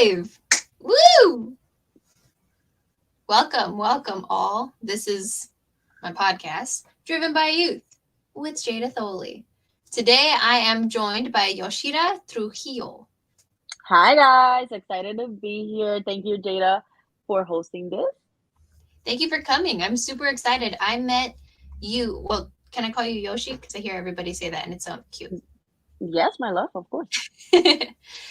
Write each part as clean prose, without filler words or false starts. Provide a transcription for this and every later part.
live. Woo! Welcome all. This is my podcast, Driven by Youth, with Jada Tholey. Today I am joined by Yoshira Trujillo. Hi guys, excited to be here. Thank you, Jada, for hosting this. Thank you for coming. I'm super excited. I met you. Well, can I call you Yoshi? Because I hear everybody say that and it's so cute. Yes, my love, of course.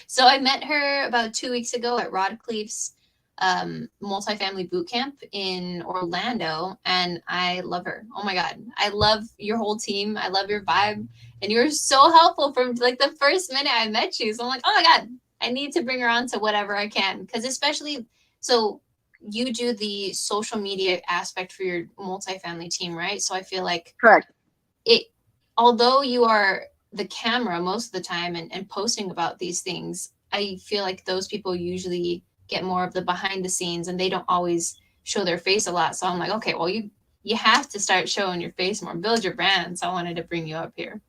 So I met her about 2 weeks ago at Rodcliffe's multifamily boot camp in Orlando, and I love her. Oh my God. I love your whole team. I love your vibe. And you were so helpful from like the first minute I met you. So I'm like, oh my God, I need to bring her on to whatever I can. Because especially, so you do the social media aspect for your multifamily team, right? So I feel like Correct. Although you are the camera most of the time and posting about these things, I feel like those people usually get more of the behind the scenes and they don't always show their face a lot. So I'm like, okay, well, you have to start showing your face more, build your brand. So I wanted to bring you up here.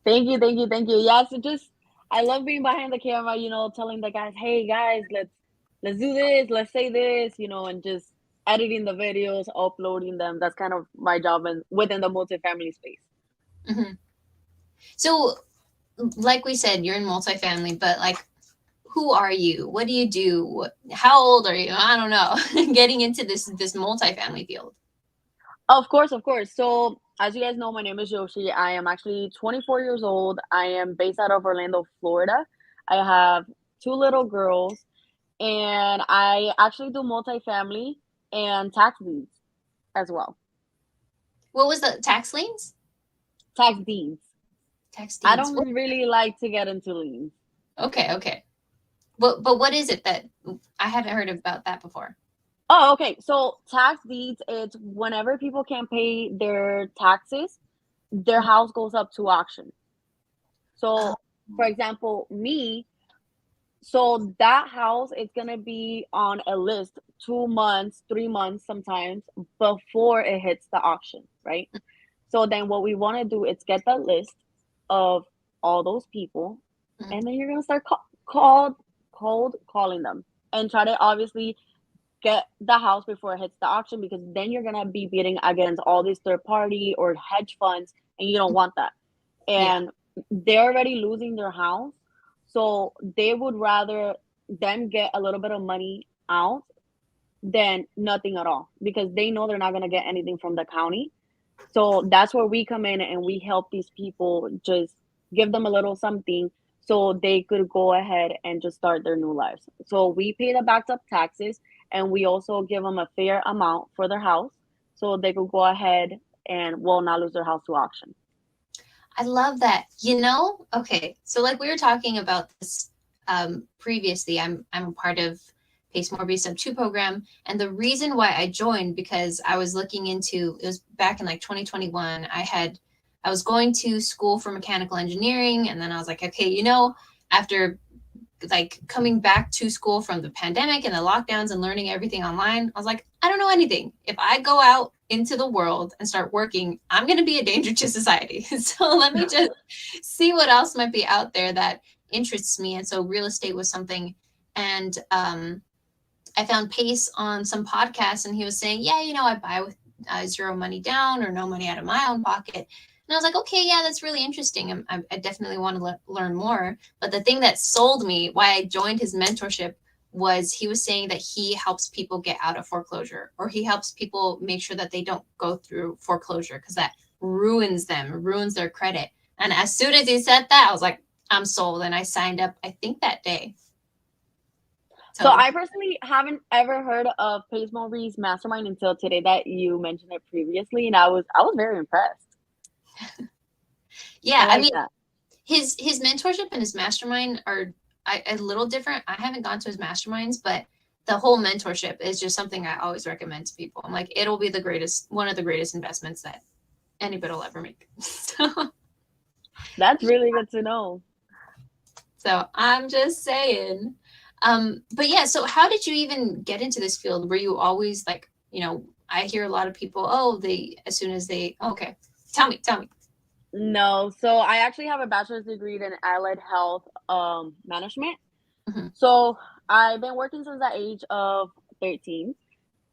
Thank you. Yeah, so just I love being behind the camera, telling the guys, hey guys, let's do this, let's say this, and just editing the videos, uploading them. That's kind of my job and within the multifamily space. Mm-hmm. So, like we said, you're in multifamily, but like, who are you? What do you do? How old are you? I don't know. Getting into this multifamily field. Of course. So, as you guys know, my name is Yoshi. I am actually 24 years old. I am based out of Orlando, Florida. I have two little girls, and I actually do multifamily and tax deeds as well. What was the tax liens? Tax deeds. Tax I deeds. don't really like to get into liens. Okay. But what is it that I haven't heard about that before? Oh, okay. So tax deeds, it's whenever people can't pay their taxes, their house goes up to auction. So, for example, me, so that house is gonna be on a list 2 months, 3 months sometimes before it hits the auction, right? So then what we want to do is get the list of all those people, and then you're gonna start cold calling them and try to obviously get the house before it hits the auction, because then you're gonna be bidding against all these third party or hedge funds, and you don't want that. And they're already losing their house, so they would rather them get a little bit of money out than nothing at all, because they know they're not going to get anything from the county. So that's where we come in and we help these people, just give them a little something so they could go ahead and just start their new lives. So we pay the backed up taxes, and we also give them a fair amount for their house so they could go ahead and will not lose their house to auction. I love that. Okay. So like we were talking about this previously, I'm a part of Pace More Be Sub 2 program. And the reason why I joined, because I was looking into, it was back in like 2021, I was going to school for mechanical engineering. And then I was like, okay, after like coming back to school from the pandemic and the lockdowns and learning everything online, I was like, I don't know anything. If I go out into the world and start working, I'm going to be a danger to society. So let me just see what else might be out there that interests me. And so real estate was something. And I found Pace on some podcasts, and he was saying, yeah, I buy with zero money down or no money out of my own pocket. And I was like, okay, yeah, that's really interesting. I definitely want to learn more. But the thing that sold me, why I joined his mentorship, was he was saying that he helps people get out of foreclosure, or he helps people make sure that they don't go through foreclosure, because that ruins their credit. And as soon as he said that, I was like, I'm sold. And I signed up, I think that day. So I personally haven't ever heard of Pace Maurie's mastermind until today that you mentioned it previously, and I was very impressed. Yeah, I mean, his mentorship and his mastermind are a little different. I haven't gone to his masterminds, but the whole mentorship is just something I always recommend to people. I'm like, it'll be one of the greatest investments that anybody will ever make. So that's really good to know. So I'm just saying. But yeah, so how did you even get into this field? Were you always like, I hear a lot of people, okay, tell me. No, so I actually have a bachelor's degree in allied health management. Mm-hmm. So I've been working since the age of 13.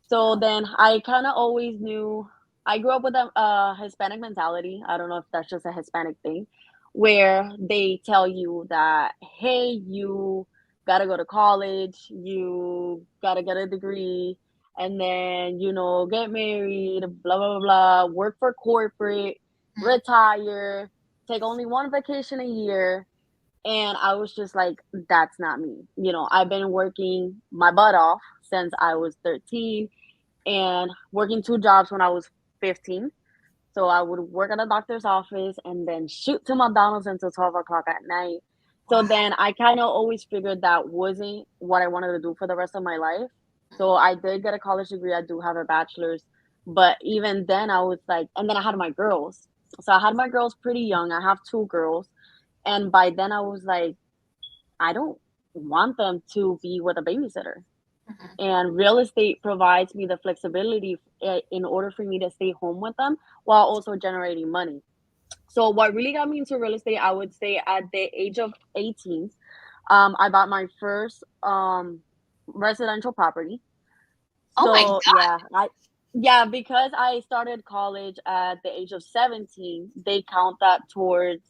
So then I kind of always knew. I grew up with a Hispanic mentality. I don't know if that's just a Hispanic thing, where they tell you that, hey, you gotta go to college, you gotta get a degree, and then, get married, blah, blah, blah, blah, work for corporate, Mhm. retire, take only one vacation a year. And I was just like, that's not me. I've been working my butt off since I was 13 and working two jobs when I was 15. So I would work at a doctor's office and then shoot to McDonald's until 12 o'clock at night. So Wow. then I kind of always figured that wasn't what I wanted to do for the rest of my life. So I did get a college degree. I do have a bachelor's. But even then, I was like, and then I had my girls. So I had my girls pretty young. I have two girls. And by then, I was like, I don't want them to be with a babysitter. Mhm. And real estate provides me the flexibility in order for me to stay home with them while also generating money. So what really got me into real estate, I would say at the age of 18, I bought my first residential property. Oh my So yeah, because I started college at the age of 17, they count that towards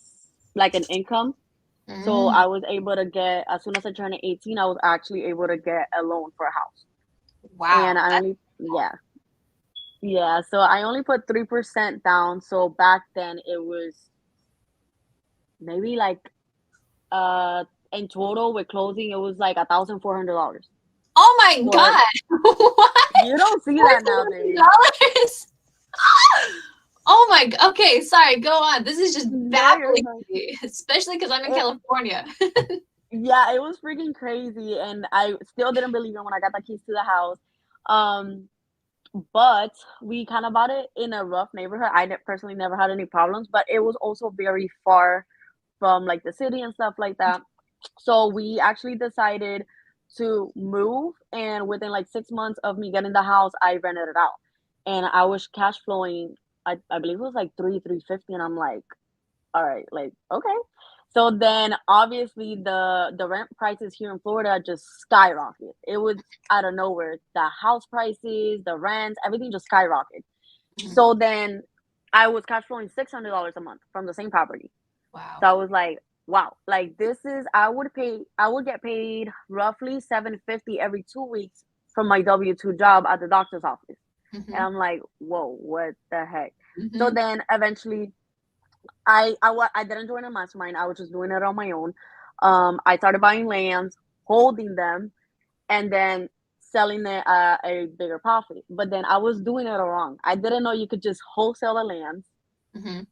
like an income. God. So I was able to get, as soon as I turned 18, I was actually able to get a loan for a house. And Wow. I That's only, yeah, yeah. So I only put 3% down. So back then it was maybe like, uh, in total with closing, it was like $1,400. oh my But God. What? you don't see that nowadays. $4,000? Oh my Okay, sorry, go on. This is just No, you're baffling fine. to me, especially because I'm in It, California. yeah, it was freaking crazy, and I still didn't believe it when I got the keys to the house. Um, but we kind of bought it in a rough neighborhood. Personally never had any problems, but it was also very far from like the city and stuff like that. So we actually decided to move, and within like 6 months of me getting the house, I rented it out, and I was cash flowing. I believe it was like 350, and I'm like, all right, like okay. So then obviously the rent prices here in Florida just skyrocketed. It was out of nowhere. The house prices, the rents, everything just skyrocketed. Mhm. So then I was cash flowing $600 a month from the same property. So Wow. I was like, wow, like this is I would get paid roughly 750 every 2 weeks from my W-2 job at the doctor's office. And Mhm. I'm like, whoa, what the heck? So Mhm. then eventually I didn't join a mastermind. I was just doing it on my own. I started buying lands, holding them, and then selling it at a bigger profit. But then I was doing it all wrong. I didn't know you could just wholesale the lands Mhm.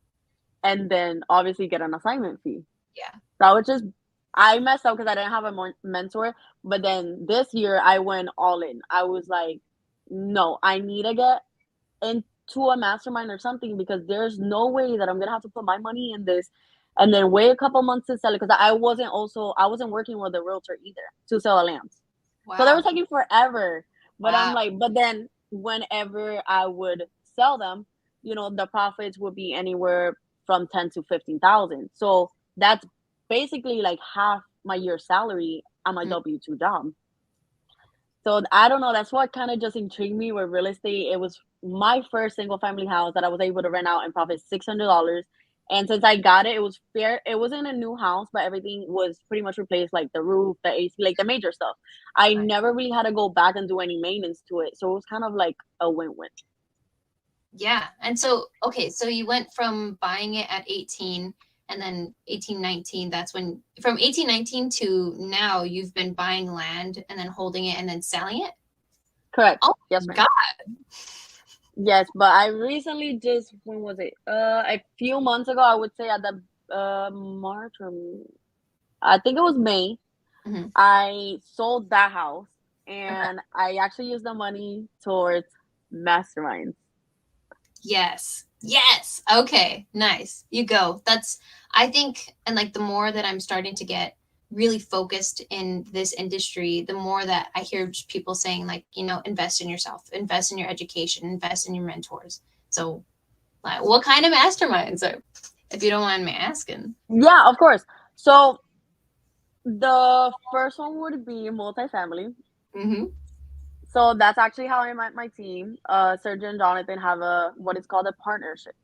and then obviously get an assignment fee. Yeah. So I messed up because I didn't have a mentor. But then this year I went all in. I was like, no, I need to get into a mastermind or something because there's no way that I'm gonna have to put my money in this and then wait a couple months to sell it because I wasn't working with a realtor either to sell the lands. So they were Wow. taking forever. But I'm Wow. like, but then whenever I would sell them, the profits would be anywhere from 10 to 15,000. So that's basically like half my year's salary on my Mhm. W-2 job. So I don't know. That's what kind of just intrigued me with real estate. It was my first single family house that I was able to rent out and profit $600. And since I got it, it was fair. It wasn't a new house, but everything was pretty much replaced, like the roof, the AC, like the major stuff. I Right. never really had to go back and do any maintenance to it, so it was kind of like a win-win. Yeah. And so, okay, so you went from buying it at 18 and then 18, 19. That's when, from 18, 19 to now, you've been buying land and then holding it and then selling it. Correct. Oh Yes, my ma'am. God. Yes, but I recently just when was it? A few months ago, I would say at the March or I think it was May. Mhm. I sold that house Okay. and I actually used the money towards masterminds. Yes. Yes. Okay. Nice. You go. I think, and like the more that I'm starting to get really focused in this industry, the more that I hear just people saying, like, invest in yourself, invest in your education, invest in your mentors. So, like, what kind of masterminds are, if you don't mind me asking? Yeah, of course. So The first one would be multifamily. Mm-hmm. So that's actually how I met my team. Sergio and Jonathan have a what is called a partnership,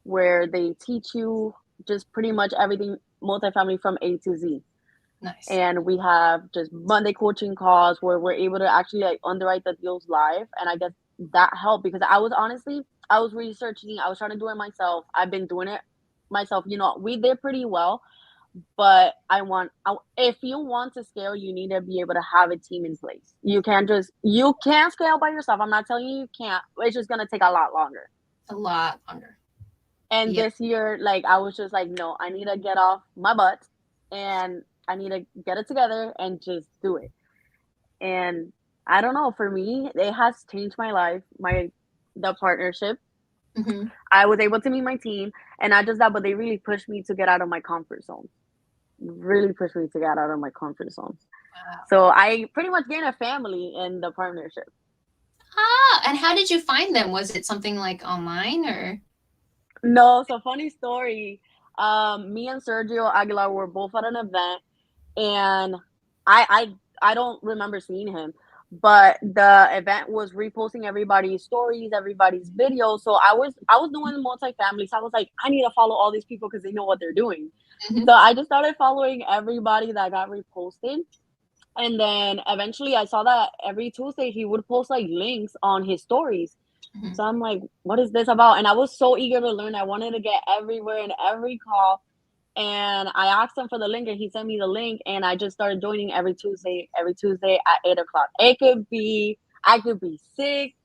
where they teach you just pretty much everything multifamily from A to Z. Nice. And we have just Monday coaching calls where we're able to actually like underwrite the deals live. And I guess that helped because I was researching, I was trying to do it myself. I've been doing it myself. You know, we did pretty well, but if you want to scale, you need to be able to have a team in place. You can't scale by yourself. I'm not telling you can't. It's just gonna take a lot longer. A lot longer. And Yep. this year, like I was just like, no, I need to get off my butt and I need to get it together and just do it. And I don't know, for me, it has changed my life. The partnership. Mm-hmm. I was able to meet my team, and not just that, but they really pushed me to get out of my comfort zone. Really pushed me to get out of my comfort zone. Wow. So I pretty much gained a family in the partnership. Ah, and how did you find them? Was it something like online or? No, so funny story. Me and Sergio Aguilar were both at an event, and I don't remember seeing him, but the event was reposting everybody's stories, everybody's videos. So I was doing multifamily, so I was like, I need to follow all these people because they know what they're doing. Mm-hmm. So I just started following everybody that got reposted. And then eventually I saw that every Tuesday he would post like links on his stories. Mm-hmm. So I'm like, what is this about? And I was so eager to learn. I wanted to get everywhere in every call. And I asked him for the link and he sent me the link. And I just started joining every Tuesday at 8 o'clock. I could be sick,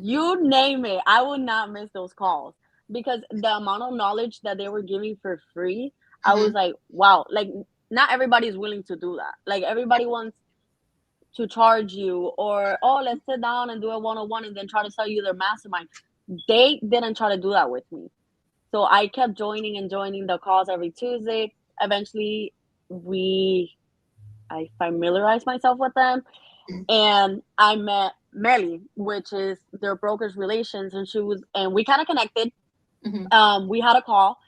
you name it. I would not miss those calls because the amount of knowledge that they were giving for free, I Mm-hmm. was like, wow, like not everybody is willing to do that. Like everybody wants to charge you or, oh, let's sit down and do a one-on-one and then try to sell you their mastermind. They didn't try to do that with me. So I kept joining and joining the calls every Tuesday. Eventually, we I familiarized myself with them, and I met Melly, which is their broker's relations, and we kind of connected. Mm-hmm. We had a call,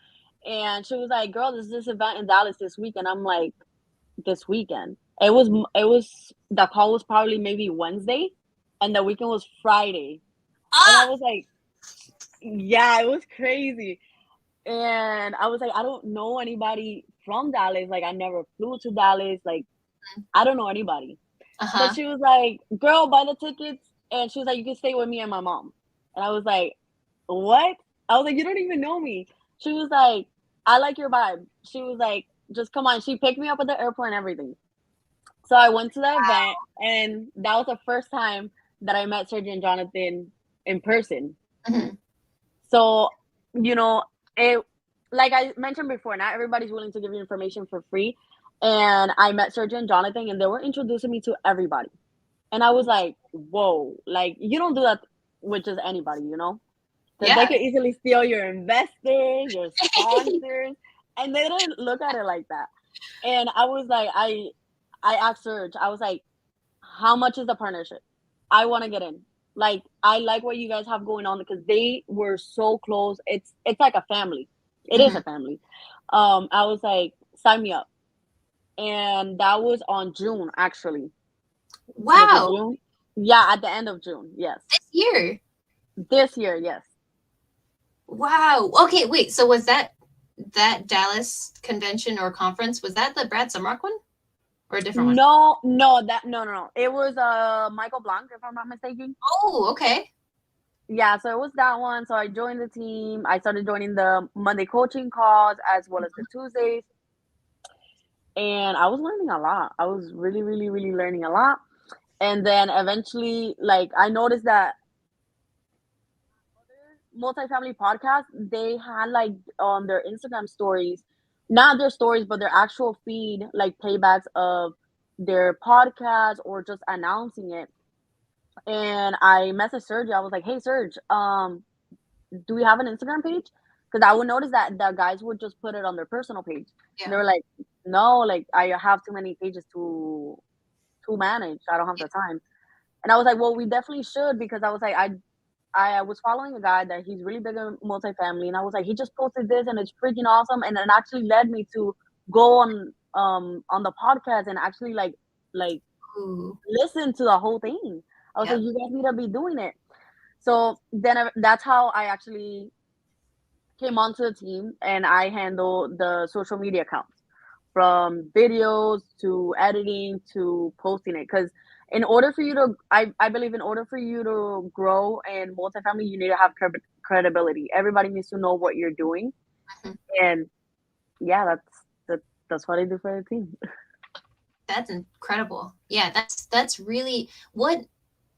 and she was like, "Girl, there's this event in Dallas this weekend." I'm like, "This weekend?" It was the call was probably maybe Wednesday, and the weekend was Friday, and I Ah. was like, "Yeah, it was crazy." And I was like, "I don't know anybody from Dallas. Like, I never flew to Dallas. Like, I don't know anybody." But Uh-huh. she was like, "Girl, buy the tickets." And she was like, "You can stay with me and my mom." And I was like, "What?" I was like, "You don't even know me." She was like, "I like your vibe." She was like, "Just come on." She picked me up at the airport and everything. So I went to the event, and that was the first time that I met Sergio and Jonathan in person. Mm-hmm. So, you know, it like I mentioned before, not everybody's willing to give you information for free. And I met Sergio and Jonathan, and they were introducing me to everybody. And I was like, whoa, like you don't do that with just anybody, you know? Because they Yeah. could easily steal your investors, your sponsors, and they didn't look at it like that. And I was like, I asked Serge, I was like, how much is the partnership? I want to get in. Like, I like what you guys have going on because they were so close. It's like a family. It is Mm-hmm. a family. I was like, sign me up. And that was on June, actually. Was it Wow. June? Yeah, at the end of June. Yes. This year. This year, yes. Wow. Okay, wait. So was that Dallas convention or conference? Was that the Brad Sumrock one or a different one? No, no, no. It was Michael Blanc, if I'm not mistaken. Oh, okay. Yeah, so it was that one. So I joined the team. I started joining the Monday coaching calls as well as the Tuesdays. And I was learning a lot. I was really, really, really learning a lot. And then eventually, like I noticed that multifamily podcast, they had like on their Instagram stories, not their stories, but their actual feed, like playbacks of their podcast or just announcing it. And I messaged Serge. I was like, "Hey, Serge, do we have an Instagram page?" Because I would notice that the guys would just put it on their personal page. And they Yeah. were like, "No, like I have too many pages to manage. I don't have the time." And I was like, "Well, we definitely should," because I was like, I was following a guy that he's really big in multifamily, and I was like, he just posted this, and it's freaking awesome, and it actually led me to go on the podcast and actually like Ooh. listen to the whole thing. I was like, Yep. you guys need to be doing it. So then that's how I actually came onto the team, and I handle the social media accounts, from videos to editing to posting it. Because in order for you to, I believe in order for you to grow in multifamily, you need to have credibility. Everybody needs to know what you're doing. Mhm. And yeah, that's what I do for the team. That's incredible. Yeah, that's really what.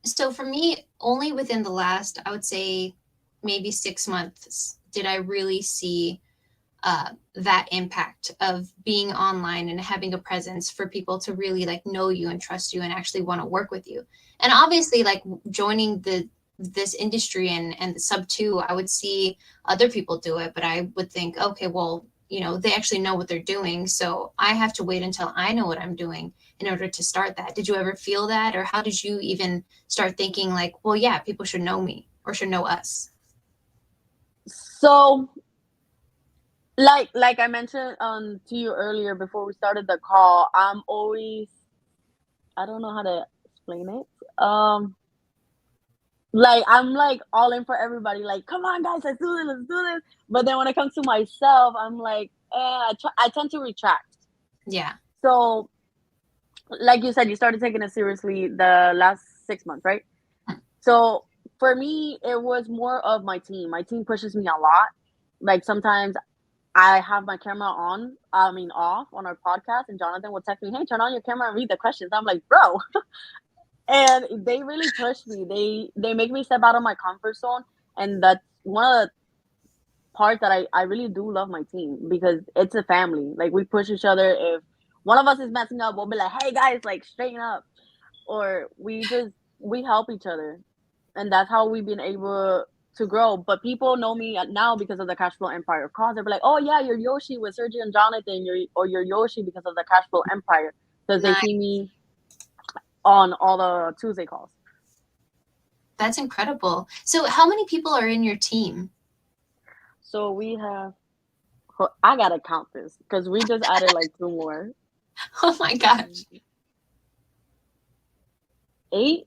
So for me, only within the last, I would say, maybe 6 months, did I really see that impact of being online and having a presence for people to really like know you and trust you and actually want to work with you. And obviously, like joining this industry and the sub two, I would see other people do it, but I would think, okay, well, they actually know what they're doing, so I have to wait until I know what I'm doing in order to start that. Did you ever feel that, or how did you even start thinking like, well, yeah, people should know me or should know us? So like I mentioned to you earlier before we started the call, I'm always, I don't know how to explain it. Like I'm like all in for everybody. Like, come on, guys, let's do this, let's do this. But then when it comes to myself, I'm like, I tend to retract. Yeah. So, like you said, you started taking it seriously the last 6 months, right? So for me, it was more of my team. My team pushes me a lot. Like sometimes I have my camera on, I mean off on our podcast, and Jonathan will text me, "Hey, turn on your camera and read the questions." I'm like, bro, and they really push me. They make me step out of my comfort zone, and that's one of the parts that I really do love my team, because it's a family. Like we push each other. If one of us is messing up, we'll be like, "Hey guys, like straighten up," or we help each other, and that's how we've been able to grow. But people know me now because of the Cash Flow Empire of Cause. They're like, "Oh yeah, you're Yoshi with Sergio and Jonathan. You're Yoshi because of the Cash Flow Empire," because they Nice. see me on all the Tuesday calls. That's incredible. So how many people are in your team? So we have. I gotta count this because we just added like two more. Oh my gosh. 8.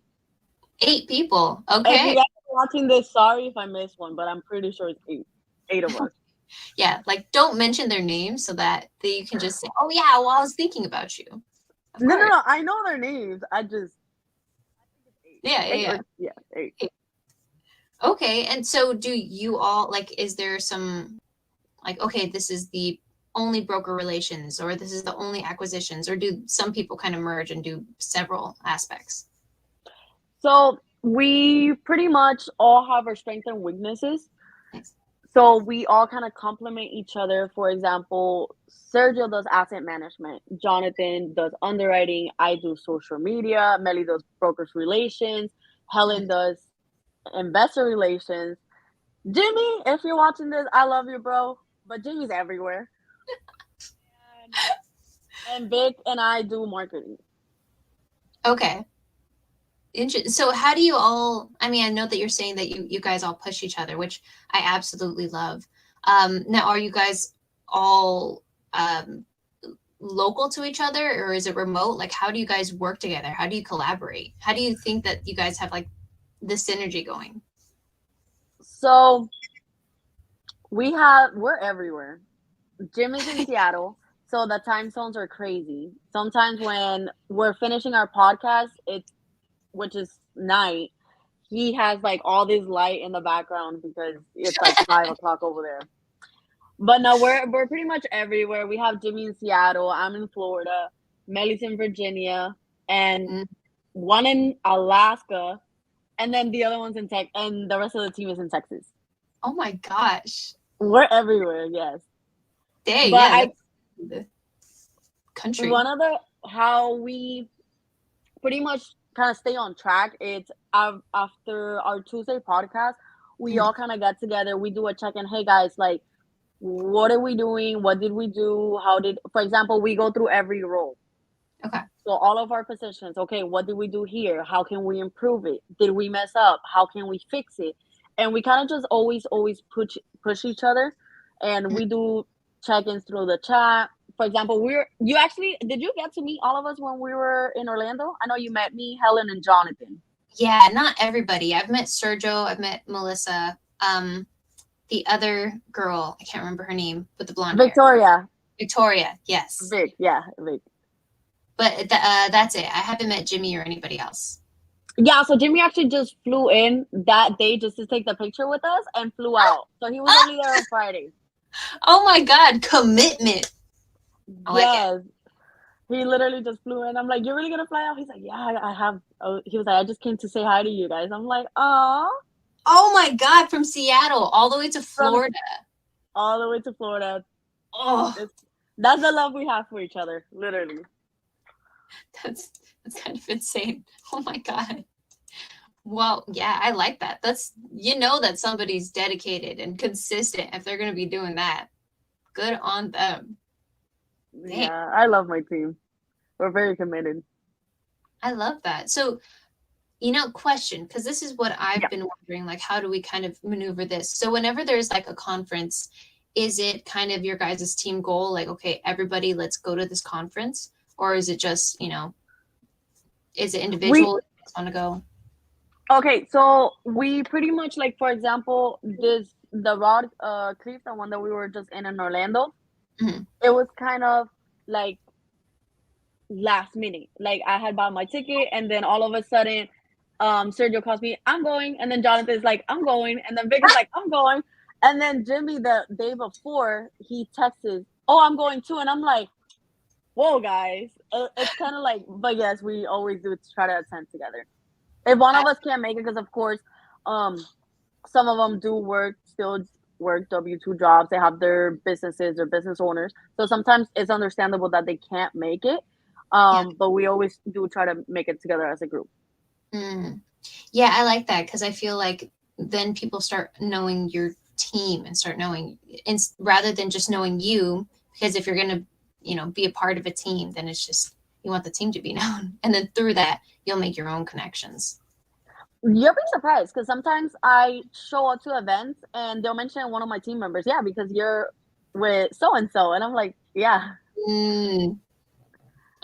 8 people. If you Okay. guys are watching this, sorry if I missed one, but I'm pretty sure it's 8. 8 of us. Yeah, like don't mention their names so that you can just say, "Oh yeah, well I was thinking about you." Of No, no, course. no. I know their names. I think it's 8. Yeah, yeah, 8 yeah. or yeah, 8. Okay. And so do you all like, is there some like, okay, this is the only broker relations or this is the only acquisitions, or do some people kind of merge and do several aspects? So we pretty much all have our strengths and weaknesses. Nice. So we all kind of complement each other. For example, Sergio does asset management, Jonathan does underwriting, I do social media, Melly does brokers relations, Helen does investor relations. Jimmy, if you're watching this, I love you, bro. But Jimmy's everywhere. And, and Vic and I do marketing. Okay. So how do you all, I mean, I know that you're saying that you guys all push each other, which I absolutely love. Now are you guys all local to each other, or is it remote? Like how do you guys work together? How do you collaborate? How do you think that you guys have like the synergy going? So we're everywhere. Jimmy's in Seattle, so the time zones are crazy. Sometimes when we're finishing our podcast, which is night, he has like all this light in the background because it's like 5 o'clock over there. But no, we're pretty much everywhere. We have Jimmy in Seattle, I'm in Florida, Melly's in Virginia, and Mm. one in Alaska, and then the other one's in Tech, and the rest of the team is in Texas. Oh my gosh. We're everywhere, yes. Dang, But yeah, I that's the country. one of the how we pretty much kind of stay on track. It's after our Tuesday podcast, we Mhm. all kind of get together. We do a check in. Hey guys, like, what are we doing? What did we do? How did, for example, we go through every role. Okay. So all of our positions. Okay, what did we do here? How can we improve it? Did we mess up? How can we fix it? And we kind of just always push each other, and Mhm. we do check ins through the chat for example, did you get to meet all of us when we were in Orlando? I know you met me, Helen, and Jonathan. Yeah, not everybody. I've met Sergio. I've met Melissa. The other girl, I can't remember her name, with the blonde hair. Victoria. Yes. Vic. But that's it. I haven't met Jimmy or anybody else. Yeah, so Jimmy actually just flew in that day just to take the picture with us and flew out. So he was only there on Friday. Oh my God, commitment. I like it. He literally just flew in. I'm like, you're really gonna fly out? He's like, yeah, I have. Oh, he was like, I just came to say hi to you guys. I'm like, oh. Oh my God, from Seattle all the way to Florida. All the way to Florida. Oh, that's the love we have for each other, literally. That's kind of insane. Oh my God. Well, yeah, I like that. That's, that somebody's dedicated and consistent if they're going to be doing that. Good on them. Dang. Yeah, I love my team. We're very committed. I love that. So, question, because this is what I've been wondering, like, how do we kind of maneuver this? So whenever there's like a conference, is it kind of your guys' team goal? Like, okay, everybody, let's go to this conference. Or is it just, is it individual that want to go? Okay, so we pretty much, like, for example, the Rod Creek, the one that we were just in Orlando, it was kind of like last minute. Like, I had bought my ticket, and then all of a sudden, Sergio calls me, I'm going, and then Jonathan's like, I'm going, and then Vic is like, I'm going, and then Jimmy the day before, he texts, oh, I'm going too, and I'm like, whoa, guys. It's kind of like, but yes, we always do try to attend together. If one of us can't make it, because of course, some of them still work W-2 jobs. They have their businesses, they're business owners. So sometimes it's understandable that they can't make it. But we always do try to make it together as a group. Yeah, I like that, because I feel like then people start knowing your team and start knowing, rather than just knowing you, because if you're going to, be a part of a team, then it's just, you want the team to be known. And then through that, you'll make your own connections. You'll be surprised, because sometimes I show up to events and they'll mention one of my team members. Yeah, because you're with so-and-so. And I'm like, yeah.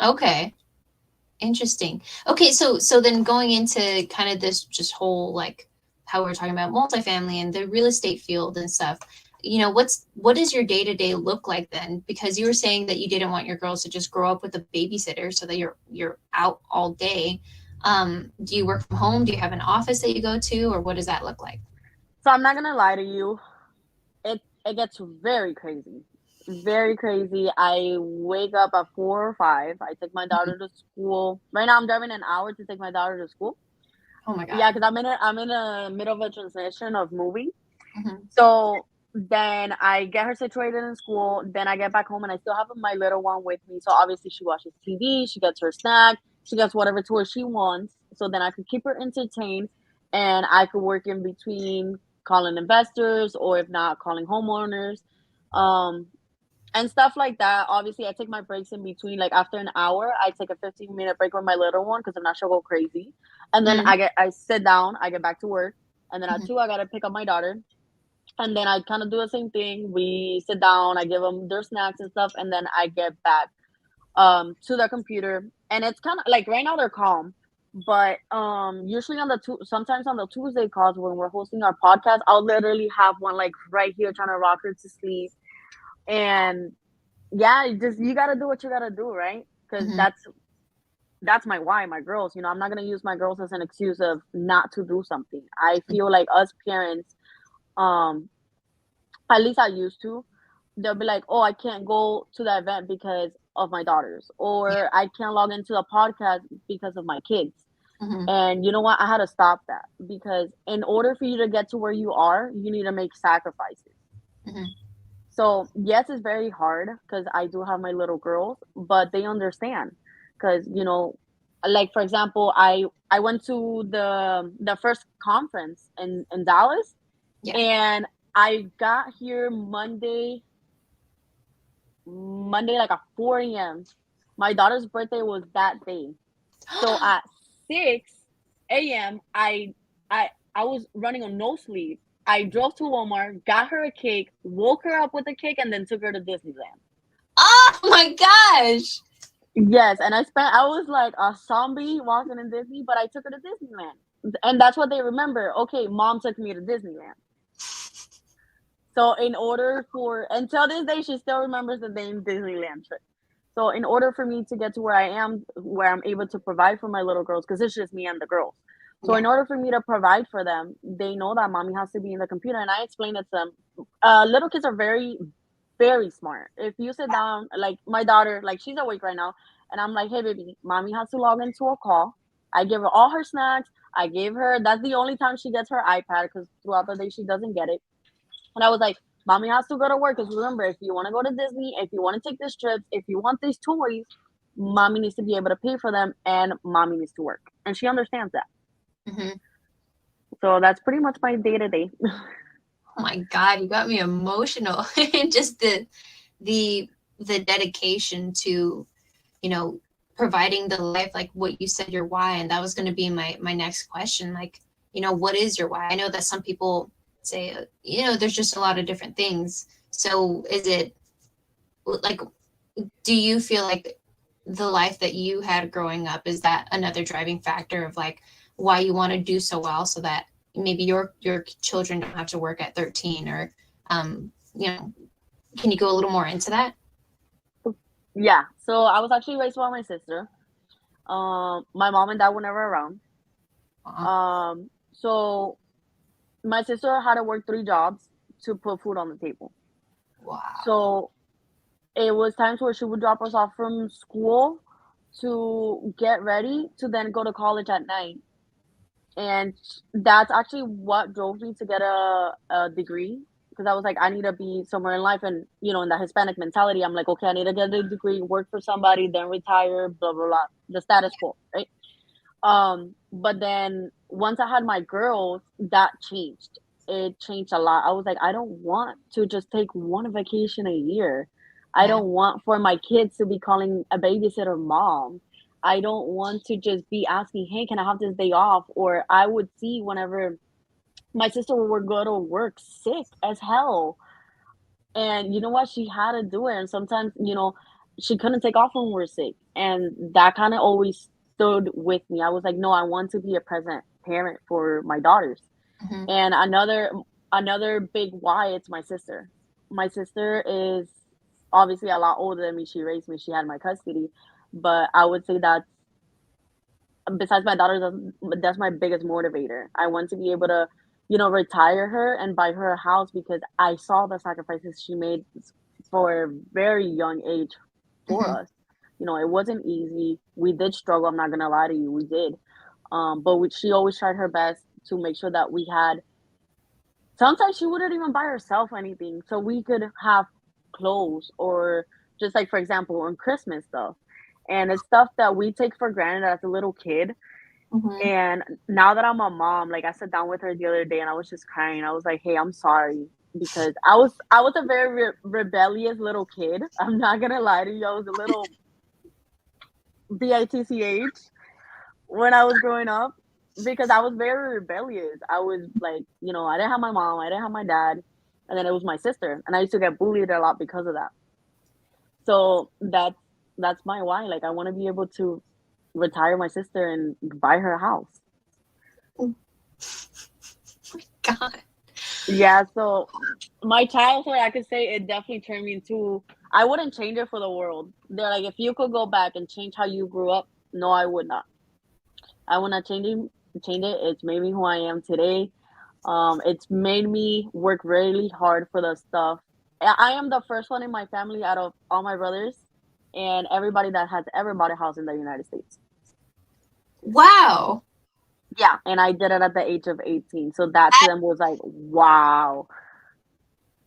Okay. Interesting. Okay, so then going into kind of this just whole, like, how we're talking about multifamily and the real estate field and stuff, what does your day-to-day look like then? Because you were saying that you didn't want your girls to just grow up with a babysitter so that you're out all day. Do you work from home? Do you have an office that you go to, or what does that look like? So I'm not gonna lie to you. It gets very crazy. Very crazy. I wake up at 4 or 5. I take my daughter to school. Right now I'm driving an hour to take my daughter to school. Oh my God. Yeah, because I'm in the middle of a transition of moving. So then I get her situated in school. Then I get back home and I still have my little one with me. So obviously she watches TV, she gets her snack, she gets whatever toy she wants. So then I could keep her entertained, and I could work in between calling investors, or if not, calling homeowners, and stuff like that. Obviously I take my breaks in between. Like after an hour, I take a 15-minute break with my little one, because if not, she'll go crazy. And then I sit down, I get back to work, and then at 2 I gotta pick up my daughter. And then I kind of do the same thing. We sit down, I give them their snacks and stuff, and then I get back to the computer. And it's kind of like, right now they're calm, but usually sometimes on the Tuesday calls when we're hosting our podcast, I'll literally have one like right here trying to rock her to sleep. And yeah, you gotta do what you gotta do, right? Because that's my why, my girls. I'm not gonna use my girls as an excuse of not to do something. I feel like us parents, at least I used to, they'll be like, oh, I can't go to the event because of my daughters, or I can't log into the podcast because of my kids. And you know what? I had to stop that, because in order for you to get to where you are, you need to make sacrifices. So yes, it's very hard, because I do have my little girls, but they understand, because like for example, I went to the first conference in Dallas, and I got here Monday like at 4 a.m. My daughter's birthday was that day. So at 6 a.m. I was running on no sleep. I drove to Walmart, got her a cake, woke her up with a cake, and then took her to Disneyland. Oh my gosh. Yes, and I was like a zombie walking in Disney, but I took her to Disneyland. And that's what they remember. Okay, mom took me to Disneyland. So in order for, until this day, she still remembers the name Disneyland trip. So in order for me to get to where I am, where I'm able to provide for my little girls, because it's just me and the girls. So Yeah. in order for me to provide for them, they know that mommy has to be in the computer. And I explain it to them. Little kids are very, very smart. If you sit down, like my daughter, like she's awake right now, and I'm like, hey baby, mommy has to log into a call. I give her all her snacks. I gave her, that's the only time she gets her iPad, because throughout the day she doesn't get it. And I was like, mommy has to go to work, because remember, if you want to go to Disney, if you want to take this trip, if you want these toys, mommy needs to be able to pay for them, and mommy needs to work. And she understands that. Mm-hmm. So that's pretty much my day to day. Oh my God, you got me emotional. Just the the dedication to, you know, providing the life, like what you said, your why. And that was going to be my next question. Like, you know, what is your why? I know that some people say, you know, there's just a lot of different things. So is it like, do you feel like the life that you had growing up, is that another driving factor of like why you want to do so well, so that maybe your children don't have to work at 13, or you know, can you go a little more into that? Yeah. So I was actually raised by my sister. My mom and dad were never around. Aw. So my sister had to work 3 jobs to put food on the table. Wow. So it was times where she would drop us off from school to get ready to then go to college at night. And that's actually what drove me to get a degree, because I was like, I need to be somewhere in life. And, you know, in that Hispanic mentality, I'm like, okay, I need to get a degree, work for somebody, then retire, blah, blah, blah, the status quo, right? But then once I had my girls, that changed. It changed a lot. I was like, I don't want to just take one vacation a year. I Yeah. don't want for my kids to be calling a babysitter mom. I don't want to just be asking, hey, can I have this day off? Or I would see whenever my sister would go to work sick as hell. And you know what? She had to do it. And sometimes, you know, she couldn't take off when we're sick. And that kind of always stood with me. I was like, no, I want to be a present parent for my daughters. Mm-hmm. And another big why, it's my sister. My sister is obviously a lot older than me. She raised me. She had my custody. But I would say that besides my daughter, that's my biggest motivator. I want to be able to, you know, retire her and buy her a house, because I saw the sacrifices she made for a very young age for Mm-hmm. us. You know, it wasn't easy. We did struggle. I'm not gonna lie to you, we did. But she always tried her best to make sure that we had. Sometimes she wouldn't even buy herself anything, so we could have clothes, or just like for example on Christmas stuff. And it's stuff that we take for granted as a little kid, Mm-hmm. and now that I'm a mom, like I sat down with her the other day and I was just crying. I was like, "Hey, I'm sorry." Because I was a very rebellious little kid. I'm not gonna lie to you. I was a little bitch when I was growing up, because I was very rebellious. I was like, you know, I didn't have my mom, I didn't have my dad, and then it was my sister, and I used to get bullied a lot because of that. So that's my why. Like I want to be able to retire my sister and buy her a house. God. Yeah, so my childhood, I could say it definitely turned me into. I wouldn't change it for the world. They're like, if you could go back and change how you grew up, no, I would not. I would not change it. Change it. It's made me who I am today. It's made me work really hard for the stuff. I am the first one in my family out of all my brothers and everybody that has ever bought a house in the United States. Wow. Yeah, and I did it at the age of 18. So that to them was like, wow.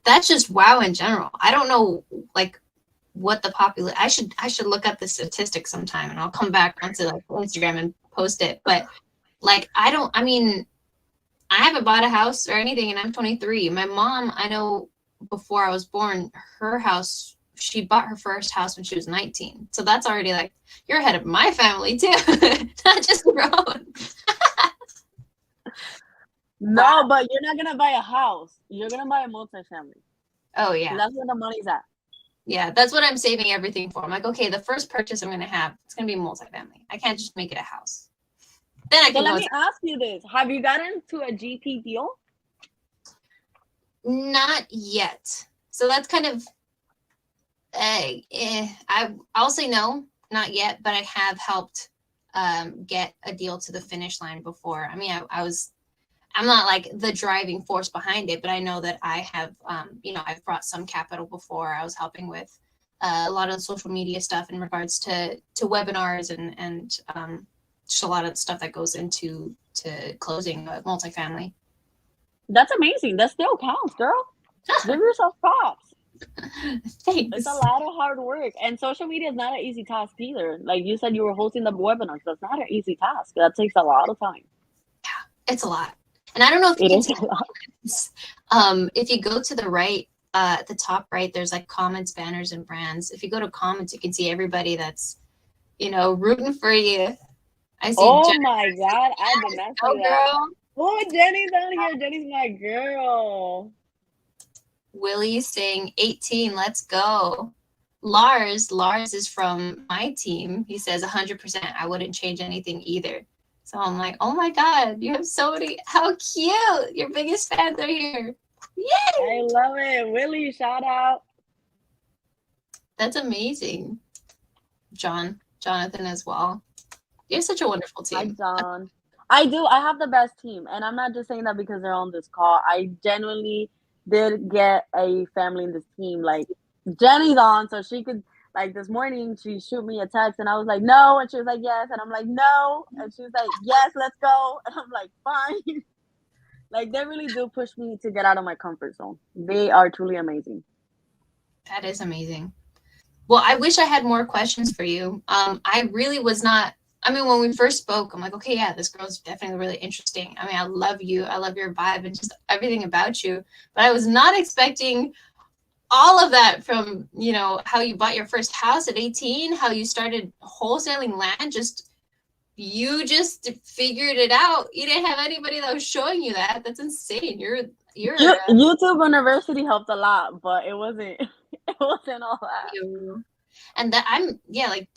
That's just wow in general. I don't know like what the population. I should look up the statistics sometime, and I'll come back onto like Instagram and post it. But like I mean, I haven't bought a house or anything, and I'm 23. My mom, I know before I was born, her house, she bought her first house when she was 19. So that's already like, you're ahead of my family too, not just your own. No, Wow. but you're not gonna buy a house. You're gonna buy a multifamily. Oh yeah. That's where the money's at. Yeah, that's what I'm saving everything for. I'm like, okay, the first purchase I'm gonna have, it's gonna be multifamily. I can't just make it a house. Then I So can let go. me ask you this: have you gotten to a GP deal? Not yet. So that's kind of I'll say no, not yet, but I have helped get a deal to the finish line before. I mean, I'm not like the driving force behind it, but I know that I have, I've brought some capital before. I was helping with a lot of the social media stuff in regards to webinars and just a lot of stuff that goes into closing multifamily. That's amazing. That still counts, girl. Give yourself props. Thanks. It's a lot of hard work, and social media is not an easy task either. Like you said, you were hosting the webinars. That's not an easy task. That takes a lot of time. It's a lot, and I don't know if you It can is see a lot. if you go to the right, at the top right, there's like comments, banners, and brands. If you go to comments, you can see everybody that's rooting for you. I see Oh Jennifer my God, I did saying, not "Go see that. girl." Oh, Jenny's on here. Jenny's my girl. Willie saying 18, let's go. Lars is from my team. He says 100%. I wouldn't change anything either. So I'm like, oh my God, you have so many. How cute. Your biggest fans are here. Yay. I love it. Willie, shout out. That's amazing. Jonathan as well. You have such a wonderful Hi, team. John. I do. I have the best team. And I'm not just saying that because they're on this call. I genuinely did get a family in this team. Like, Jenny's on, so she could, like, this morning, she shoot me a text, and I was like, no. And she was like, yes. And I'm like, no. And she was like, yes, let's go. And I'm like, fine. Like, they really do push me to get out of my comfort zone. They are truly amazing. That is amazing. Well, I wish I had more questions for you. I really was not. I mean, when we first spoke, I'm like, okay, yeah, this girl's definitely really interesting. I mean, I love you. I love your vibe and just everything about you. But I was not expecting all of that from, how you bought your first house at 18, how you started wholesaling land. You just figured it out. You didn't have anybody that was showing you that. That's insane. YouTube University helped a lot, but it wasn't it wasn't all that. You. And that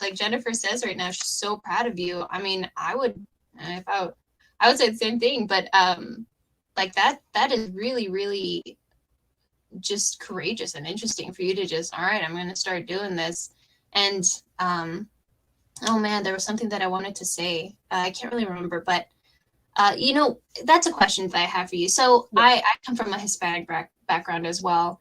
like Jennifer says right now, she's so proud of you. I mean, I would if I would say the same thing, but like that is really, really just courageous and interesting for you to just, all right, I'm gonna start doing this. And oh man, there was something that I wanted to say. I can't really remember, but that's a question that I have for you. So Yeah. I come from a Hispanic background as well.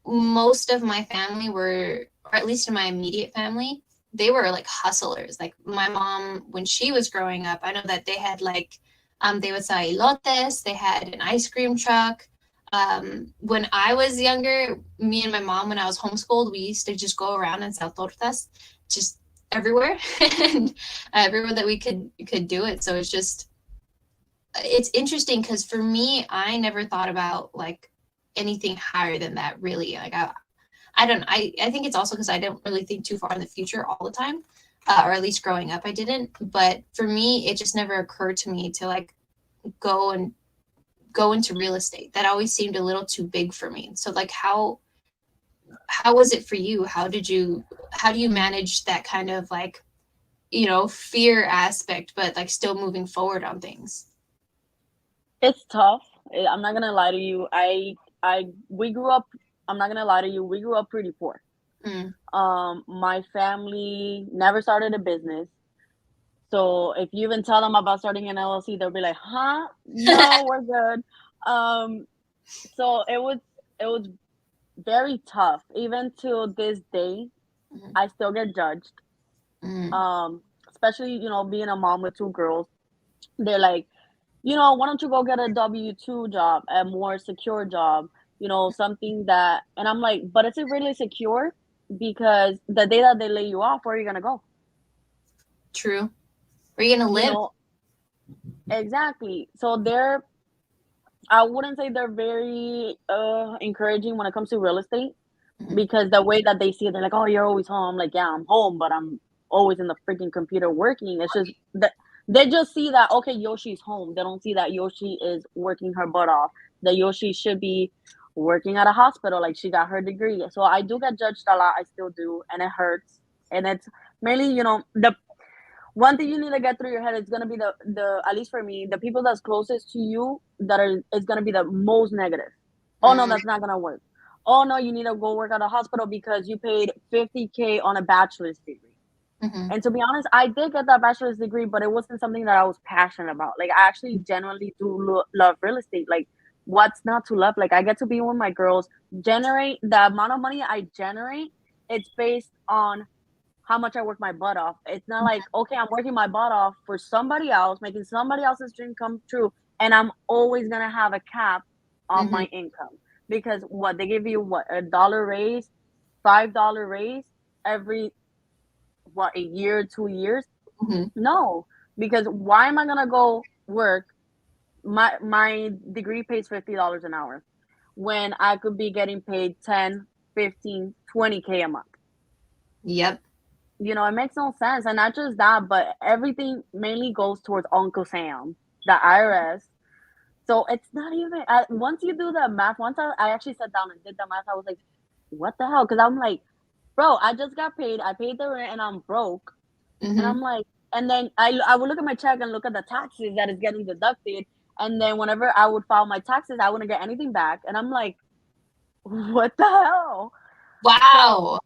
Most of my family were, or at least in my immediate family, they were like hustlers. Like my mom, when she was growing up, I know that they had they would sell elotes, they had an ice cream truck. When I was younger, me and my mom, when I was homeschooled, we used to just go around and sell tortas, just everywhere, and everywhere that we could do it. So it's interesting because for me, I never thought about like anything higher than that, really. Like I don't, I think it's also because I don't really think too far in the future all the time, or at least growing up I didn't. But for me, it just never occurred to me to like go into real estate. That always seemed a little too big for me. So like how was it for you? How do you manage that kind of like, fear aspect, but like still moving forward on things? It's tough. I'm not gonna lie to you. We grew up. I'm not gonna lie to you. We grew up pretty poor. Mm. My family never started a business. So if you even tell them about starting an LLC, they'll be like, "Huh? No, we're good." So it was very tough. Even to this day, Mhm. I still get judged. Mm. Especially being a mom with two girls. They're like, why don't you go get a W-2 job, a more secure job, something that, and I'm like, but is it really secure? Because the day that they lay you off, where are you going to go? True. Where are you gonna You live? know, exactly. So I wouldn't say they're very encouraging when it comes to real estate, Mhm. because the way that they see it, they're like, oh, you're always home. I'm like, yeah, I'm home, but I'm always in the freaking computer working. It's just that they just see that, okay, Yoshi's home. They don't see that Yoshi is working her butt off, that Yoshi should be working at a hospital, like she got her degree. So I do get judged a lot. I still do, and it hurts. And it's mainly, the one thing you need to get through your head is gonna be the at least for me, the people that's closest to you that are is gonna be the most negative. Oh no, Mm, that's not gonna work. Oh no, you need to go work at a hospital because you paid 50K on a bachelor's degree. mhm, And to be honest, I did get that bachelor's degree, but it wasn't something that I was passionate about. Like, I actually genuinely do love real estate. Like, what's not to love? Like, I get to be with my girls, generate the amount of money I generate. It's based on how much I work my butt off. It's not like, okay, I'm working my butt off for somebody else, making somebody else's dream come true, and I'm always gonna have a cap on mhm, my income because what they give you, what, a dollar raise, $5 raise every what, a year, 2 years? mhm. No, because why am I gonna go work? My degree pays $50 an hour when I could be getting paid 10, 15, 20K a month. Yep. It makes no sense. And not just that, but everything mainly goes towards Uncle Sam, the IRS. So it's not even, once you do the math, once I actually sat down and did the math, I was like, what the hell? Because I'm like, bro, I just got paid. I paid the rent and I'm broke. And I'm Mhm. like, and then I would look at my check and look at the taxes that is getting deducted. And then whenever I would file my taxes, I wouldn't get anything back. And I'm like, what the hell? So Wow.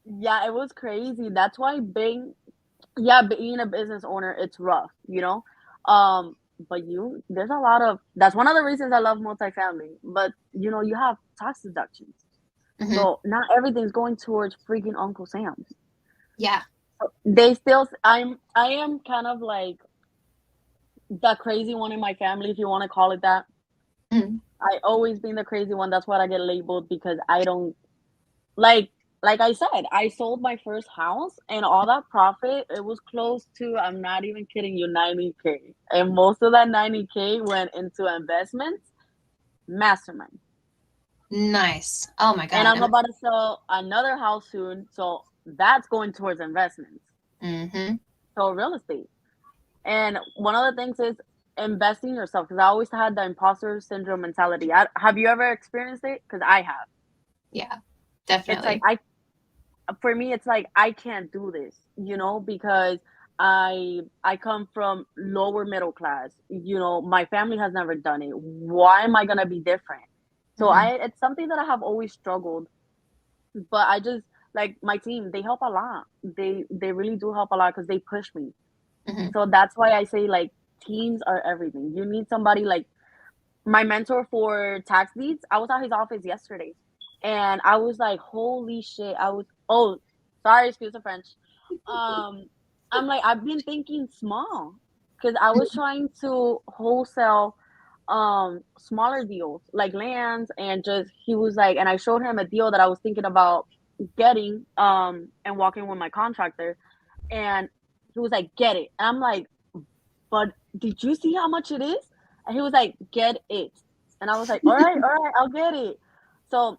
yeah, it was crazy. That's why being a business owner, it's rough. Um, but there's a lot of that's one of the reasons I love multifamily. But you have tax deductions. Mhm. So not everything's going towards freaking Uncle Sam. Yeah. They still I am kind of like the crazy one in my family, if you want to call it that. Mhm. I always been the crazy one. That's what I get labeled because I don't like like I said, I sold my first house and all that profit, it was close to, I'm not even kidding you, 90K. And most of that 90K went into investments, mastermind. Nice. Oh my And God. I'm about to sell another house soon, so that's going towards investments. Mhm. So real estate. And one of the things is investing in yourself because I always had the imposter syndrome mentality. Have you ever experienced it? Because I have. Yeah. It's like Definitely. for me, it's like I can't do this, because I come from lower middle class. My family has never done it. Why am I gonna be different? So Mhm. it's something that I have always struggled, but I just like my team. They help a lot. They really do help a lot because they push me. Mhm. So that's why I say like teams are everything. You need somebody like my mentor for tax deeds. I was at his office yesterday and I was like, holy shit. Oh, sorry, excuse the French. Um, I'm like, I've been thinking small because I was trying to wholesale smaller deals like lands and just he was like, and I showed him a deal that I was thinking about getting and walking with my contractor and he was like, get it. And I'm like, but did you see how much it is? And he was like, get it. And I was like, all right, I'll get it. So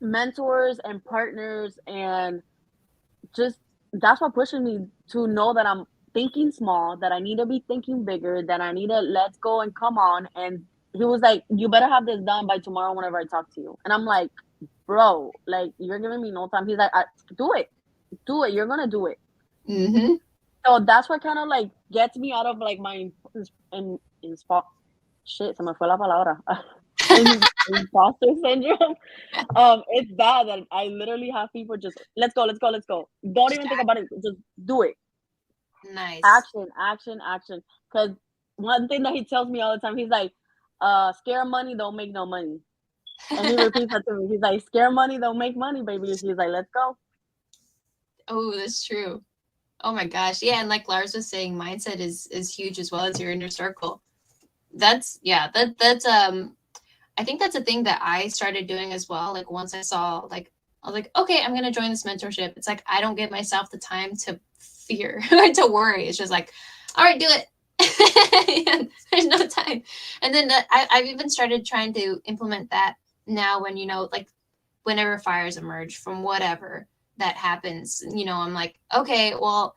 mentors and partners and just that's what pushes me to know that I'm thinking small, that I need to be thinking bigger, that I need to let's go and come on. And he was like, you better have this done by tomorrow whenever I talk to you. And I'm like, bro, like you're giving me no time. He's like, do it. Do it. You're gonna do it. Mhm. So that's what kind of like gets me out of like my in spot shit, se me fue la palabra. Imposter syndrome. It's bad that I literally have people just let's go, let's go, let's go. Don't Just even think about it. Just do it. nice. Action, action, action. Because one thing that he tells me all the time, he's like, scare money don't make no money. And he repeats that to me. He's like, scare money don't make money, baby. He's like, let's go. Oh, that's true. Oh my gosh. Yeah, and like Lars was saying, mindset is huge as well as your inner circle. That's yeah, that's I think that's a thing that I started doing as well. Like once I saw like I was like, okay, I'm gonna join this mentorship. It's like I don't give myself the time to fear or to worry. It's just like, all right, do it. There's no time. And then I've even started trying to implement that now when like whenever fires emerge from whatever that happens, I'm like, okay, well,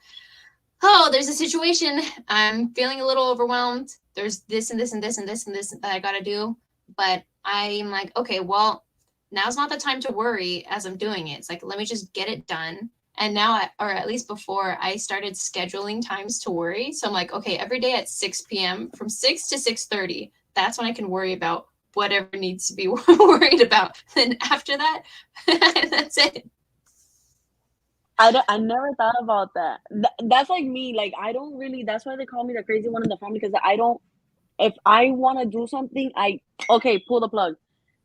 oh, there's a situation. I'm feeling a little overwhelmed. There's this and this and this and this and this that I got to do. But I'm like, okay, well, now's not the time to worry as I'm doing it. It's like, let me just get it done. And now, or at least before, I started scheduling times to worry. So I'm like, okay, every day at 6 p.m. from 6 to 6:30, that's when I can worry about whatever needs to be worried about. Then after that, that's it. I never thought about that. That's like me. Like, I don't really, that's why they call me the crazy one in the family, because I don't, if I want to do something, okay, pull the plug.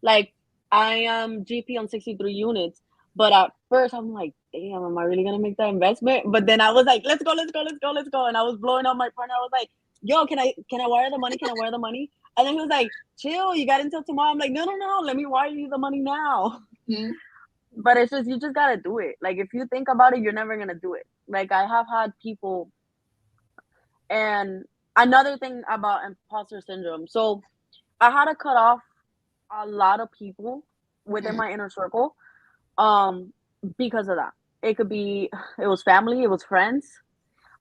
Like, I am GP on 63 units, but at first I'm like, damn, am I really going to make that investment? But then I was like, let's go, let's go, let's go, let's go. And I was blowing up my partner. I was like, yo, can I wire the money? Can I wire the money? And then he was like, chill, you got until tomorrow. I'm like, no, no, no, let me wire you the money now. Mm-hmm. But it's just, you just got to do it. Like, if you think about it, you're never going to do it. Like, I have had people, and another thing about imposter syndrome. So I had to cut off a lot of people within my inner circle, because of that. It could be, it was family, it was friends,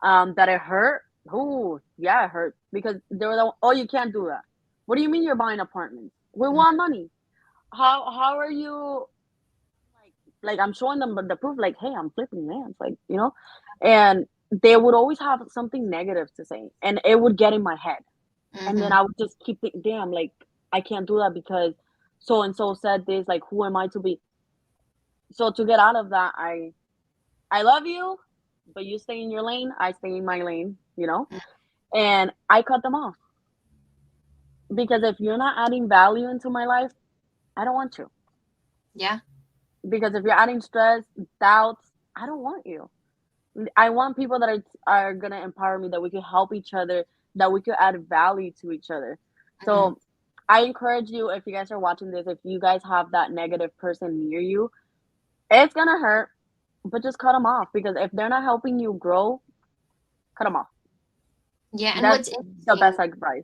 that it hurt. Oh, yeah, it hurt, because they were like, oh, you can't do that. What do you mean you're buying apartments? We want money. How are you, like I'm showing them the proof, like, hey, I'm flipping lands, like, and they would always have something negative to say, and it would get in my head. And then I would just keep thinking, damn, like, I can't do that because so and so said this, like, who am I to be? So to get out of that, I love you, but you stay in your lane, I stay in my lane, and I cut them off, because if you're not adding value into my life, I don't want you. Yeah. Because if you're adding stress, doubts, I don't want you. I want people that are gonna empower me, that we could help each other, that we could add value to each other. So I encourage you, if you guys are watching this, if you guys have that negative person near you, it's gonna hurt, but just cut them off, because if they're not helping you grow, cut them off. Yeah, and That's what's the best interesting, advice.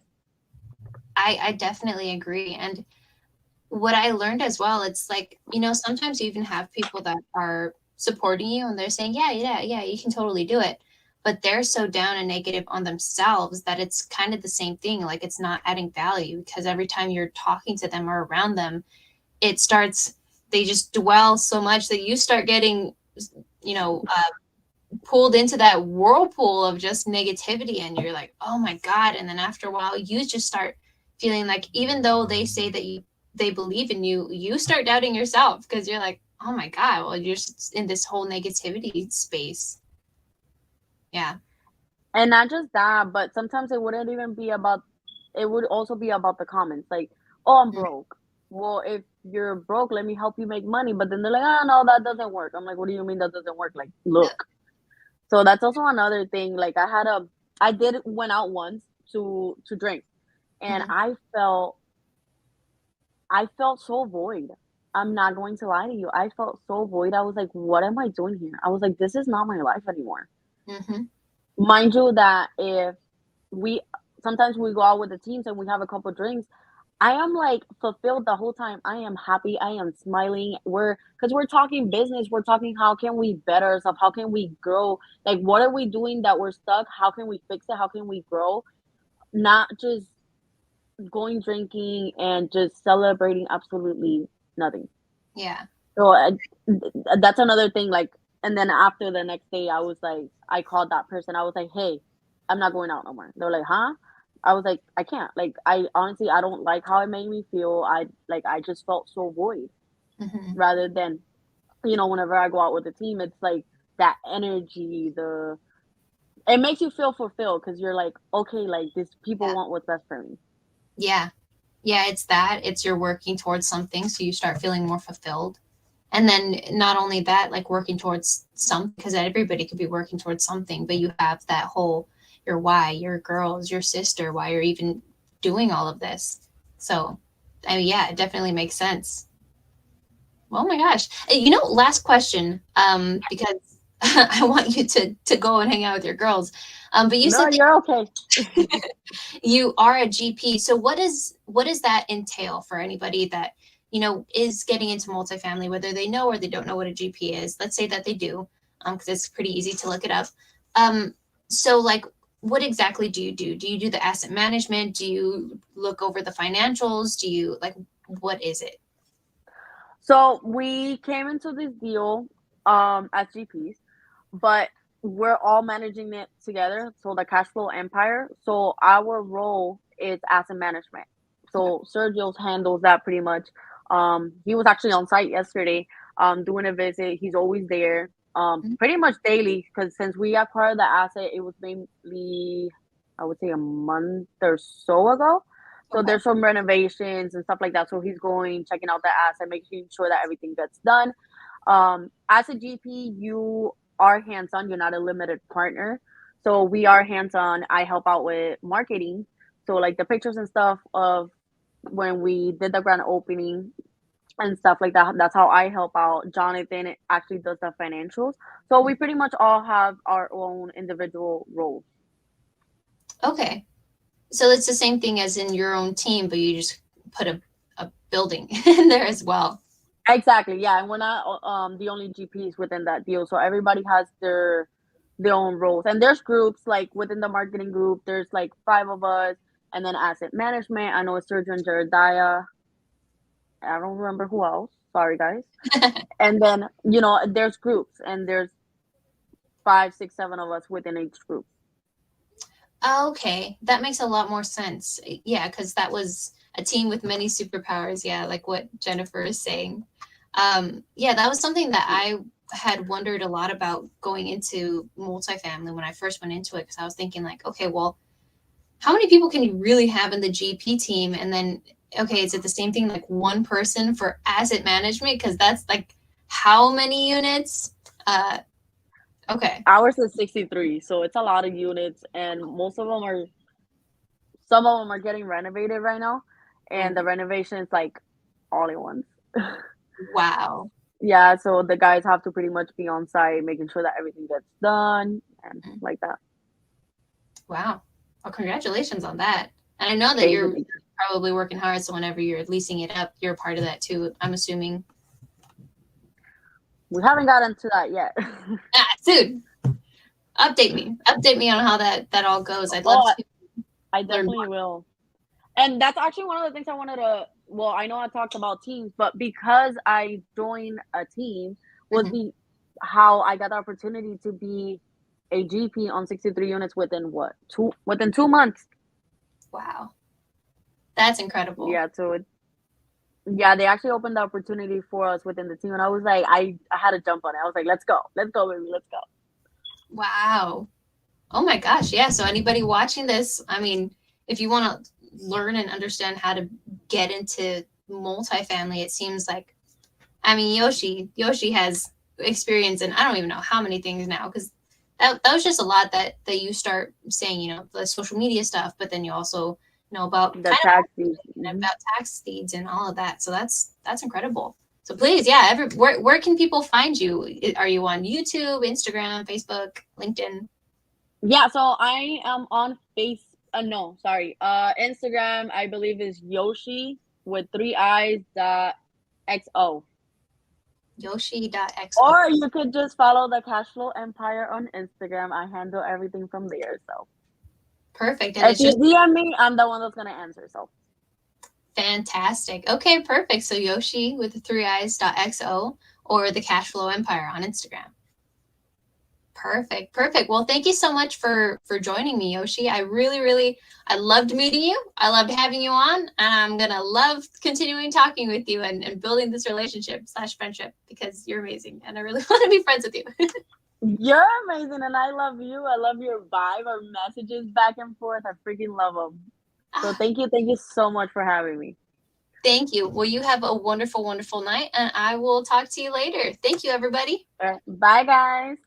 I definitely agree. And what I learned as well, it's like, sometimes you even have people that are supporting you and they're saying, yeah, yeah, yeah, you can totally do it. But they're so down and negative on themselves that it's kind of the same thing. Like, it's not adding value, because every time you're talking to them or around them, they just dwell so much that you start getting, you know, uh, pulled into that whirlpool of just negativity, and you're like, oh my God. And then after a while, you just start feeling like, even though they say that they believe in you, you start doubting yourself, because you're like, oh my God, well, you're just in this whole negativity space. Yeah. And not just that, but sometimes it wouldn't even be about, it would also be about the comments, like, oh, I'm broke. Well, if you're broke, let me help you make money. But then they're like, oh, no, that doesn't work. I'm like, what do you mean that doesn't work? Like, look. So that's also another thing. Like, I did went out once to drink, and I felt so void. I'm not going to lie to you. I felt so void. I was like, what am I doing here? I was like, this is not my life anymore. Mind you that if we sometimes we go out with the teams and we have a couple drinks, I am like fulfilled the whole time. I am happy. I am smiling. Because we're talking business. We're talking, how can we better ourselves? How can we grow? Like, what are we doing that we're stuck? How can we fix it? How can we grow? Not just going drinking and just celebrating absolutely nothing. Yeah. So that's another thing. Like, and then after the next day, I was like, I called that person. I was like, hey, I'm not going out no more. They're like, huh? I was like, I can't. Like, I honestly, I don't like how it made me feel. I just felt so void. Rather than, whenever I go out with the team, it's like that energy. It makes you feel fulfilled, because you're like, okay, like, these people want what's best for me. Yeah. Yeah. It's you're working towards something. So you start feeling more fulfilled. And then not only that, like working towards something, because everybody could be working towards something, but you have that whole, your why, your girls, your sister, why you're even doing all of this. So, I mean, yeah, it definitely makes sense. Oh my gosh. Last question, because I want you to go and hang out with your girls. But you No, said that you're okay. you are a GP. So what does that entail for anybody that, is getting into multifamily, whether they know or they don't know what a GP is? Let's say that they do, because it's pretty easy to look it up. So like, what exactly do you do? Do you do the asset management? Do you look over the financials? Do you, like, what is it? So we came into this deal as GPs, but we're all managing it together. So the cash flow empire. So our role is asset management. Okay. So Sergio handles that pretty much. He was actually on site yesterday, doing a visit. He's always there, Mhm. pretty much daily. Because since we acquired the asset, it was mainly, I would say, a month or so ago. So Okay. there's some renovations and stuff like that. So he's going, checking out the asset, making sure that everything gets done. As a GP, you are hands on. You're not a limited partner. So we are hands on. I help out with marketing. So like the pictures and stuff of when we did the grand opening and stuff like that. That's how I help out. Jonathan actually does the financials. So we pretty much all have our own individual roles. Okay. So it's the same thing as in your own team, but you just put a building in there as well. Exactly. Yeah, and we're not the only GPs within that deal. So everybody has their own roles. And there's groups like within the marketing group, there's like 5 of us, and then asset management. I know it's Sergio and Jeremiah. I don't remember who else. Sorry guys. And then, there's groups and there's 5, 6, 7 of us within each group. Okay, that makes a lot more sense. Yeah, because that was a team with many superpowers. Yeah, like what Jennifer is saying. Yeah, that was something that I had wondered a lot about going into multifamily when I first went into it, because I was thinking like, okay, well, how many people can you really have in the GP team? And then, okay, is it the same thing like one person for asset management? Because that's like how many units? Okay. Ours is 63, so it's a lot of units, and some of them are getting renovated right now, and the Ooh, renovation is like all at once. wow. Yeah, so the guys have to pretty much be on site, making sure that everything gets done and Mhm. like that. Wow. Well, congratulations on that. And I know that Thank you, you're thank you. probably working hard, so whenever you're leasing it up, you're a part of that too, I'm assuming. We haven't gotten to that yet. Ah, dude, update me. Update me on how that all goes. I'd love Oh, to I learn definitely more. will. And that's actually one of the things I wanted to. Well, I know I talked about teams, but because I joined a team was Mhm. the how I got the opportunity to be a GP on 63 units within what? Within 2 months. Wow. That's incredible. Yeah, so yeah, they actually opened the opportunity for us within the team, and I was like, I had to jump on it. I was like, let's go, baby, let's go. Wow. Oh my gosh. Yeah. So anybody watching this, I mean, if you want to learn and understand how to get into multifamily, it seems like, I mean, Yoshi has experience in I don't even know how many things now, because that was just a lot that you start saying, the social media stuff, but then you also know about The title taxi. and about tax deeds and all of that. So that's incredible. So please, yeah, where can people find you? Are you on YouTube, Instagram, Facebook, LinkedIn? Yeah, so I am on face. No, sorry. Instagram, I believe is Yoshi with 3 eyes dot XO. Yoshi.xo. Or you could just follow the Cashflow Empire on Instagram. I handle everything from there. So Perfect. And if it's you just DM me, I'm the one that's gonna answer. So fantastic. Okay, perfect. So Yoshi with the 3eyes.xo or the Cashflow Empire on Instagram. Perfect. Perfect. Well, thank you so much for joining me, Yoshi. I really I loved meeting you. I loved having you on, and I'm gonna love continuing talking with you and building this relationship/friendship because you're amazing and I really want to be friends with you. you're amazing, and I love you. I love your vibe, our messages back and forth. I freaking love them. So thank you so much for having me. Thank you. Well, you have a wonderful, wonderful night, and I will talk to you later. Thank you, everybody. Bye, guys.